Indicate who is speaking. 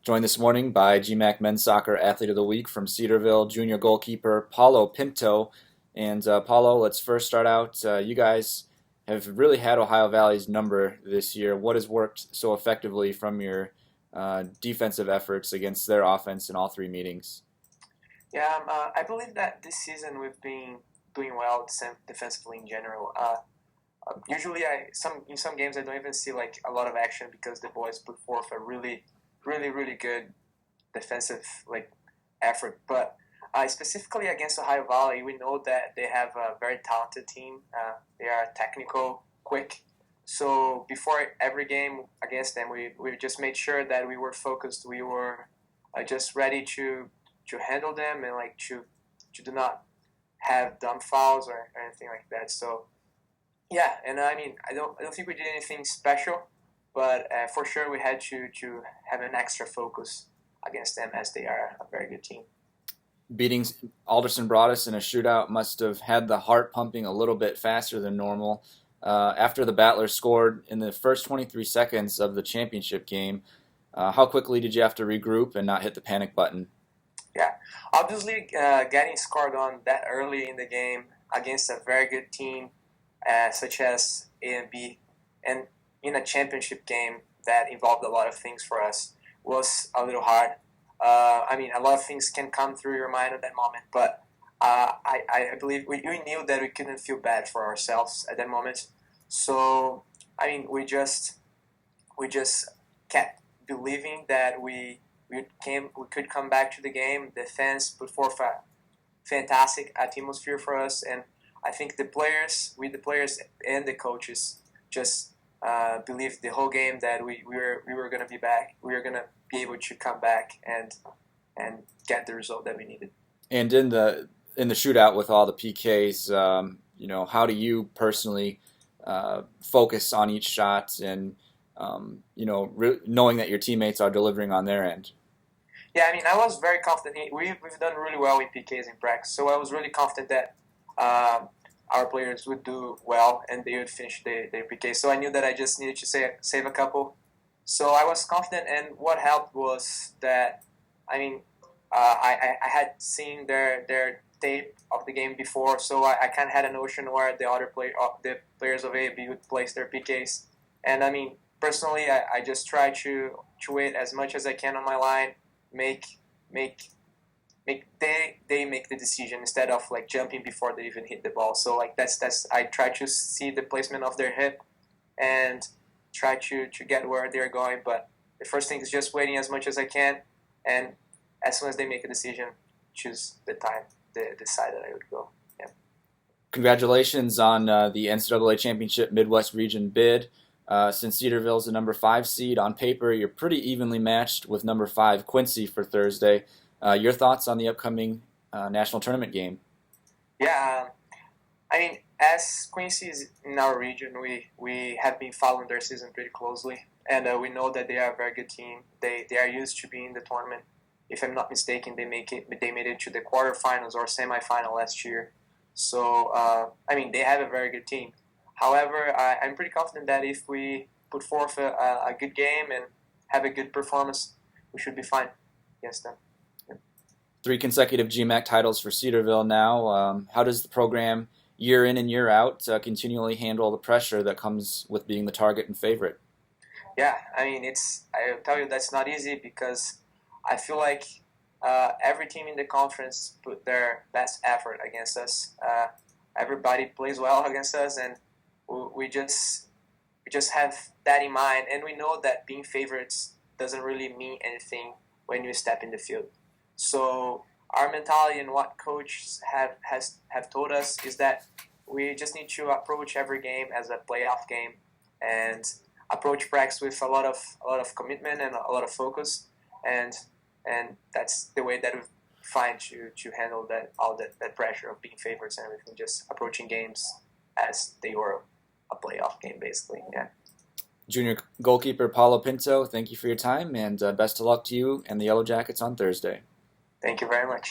Speaker 1: Joined this morning by GMAC Men's Soccer Athlete of the Week from Cedarville, junior goalkeeper Paulo Pinto. And Paulo, let's first start out. You guys have really had Ohio Valley's number this year. What has worked so effectively from your defensive efforts against their offense in all three meetings?
Speaker 2: Yeah, I believe that this season we've been doing well defensively in general. Usually, in some games I don't even see like a lot of action because the boys put forth a really good defensive like effort. But specifically against Ohio Valley, we know that they have a very talented team. They are technical, quick. So before every game against them, we just made sure that we were focused. We were just ready to handle them and like to do not have dumb fouls or anything like that. So yeah, and I mean I don't think we did anything special, but for sure we had to have an extra focus against them as they are a very good team.
Speaker 1: Beating Alderson Broadus in a shootout must have had the heart pumping a little bit faster than normal. After the Battlers scored in the first 23 seconds of the championship game, how quickly did you have to regroup and not hit the panic button?
Speaker 2: Yeah, obviously getting scored on that early in the game against a very good team such as A and B, and in a championship game that involved a lot of things for us was a little hard. I mean, a lot of things can come through your mind at that moment, but I believe we knew that we couldn't feel bad for ourselves at that moment. So, I mean, we just kept believing that we could come back to the game. The fans put forth a fantastic atmosphere for us, and I think the players and the coaches just believed the whole game that we were going to be back. We were going to be able to come back and get the result that we needed.
Speaker 1: And in the shootout with all the PKs, how do you personally focus on each shot and knowing that your teammates are delivering on their end?
Speaker 2: Yeah, I mean, I was very confident. We've done really well with PKs in practice, so I was really confident that our players would do well and they would finish their PKs. So I knew that I just needed to save a couple. So I was confident, and what helped was that, I mean, I had seen their tape of the game before, so I kind of had a notion where the players of A/B would place their PKs. And I mean, personally, I just try to wait as much as I can on my line, make they make the decision instead of like jumping before they even hit the ball. So like that's I try to see the placement of their hip and try to get where they're going. But the first thing is just waiting as much as I can, and as soon as they make a decision, choose the side that I would go. Yeah.
Speaker 1: Congratulations on the NCAA Championship Midwest Region bid. Since Cedarville is the number 5 seed, on paper you're pretty evenly matched with number 5 Quincy for Thursday. Your thoughts on the upcoming national tournament game?
Speaker 2: Yeah, I mean, as Quincy is in our region, we have been following their season pretty closely, and we know that they are a very good team. They are used to being in the tournament. If I'm not mistaken, they made it to the quarterfinals or semifinal last year. So I mean, they have a very good team. However, I'm pretty confident that if we put forth a good game and have a good performance, we should be fine against them.
Speaker 1: 3 consecutive GMAC titles for Cedarville now. How does the program, year in and year out, continually handle the pressure that comes with being the target and favorite?
Speaker 2: Yeah, I mean, I'll tell you that's not easy because I feel like every team in the conference put their best effort against us. Everybody plays well against us, and we just have that in mind, and we know that being favorites doesn't really mean anything when you step in the field. So our mentality and what coaches have told us is that we just need to approach every game as a playoff game and approach practice with a lot of commitment and a lot of focus, and that's the way that we find to handle that pressure of being favorites and everything, just approaching games as they were a playoff game, basically. Yeah.
Speaker 1: Junior goalkeeper Paulo Pinto, thank you for your time, and best of luck to you and the Yellow Jackets on Thursday.
Speaker 2: Thank you very much.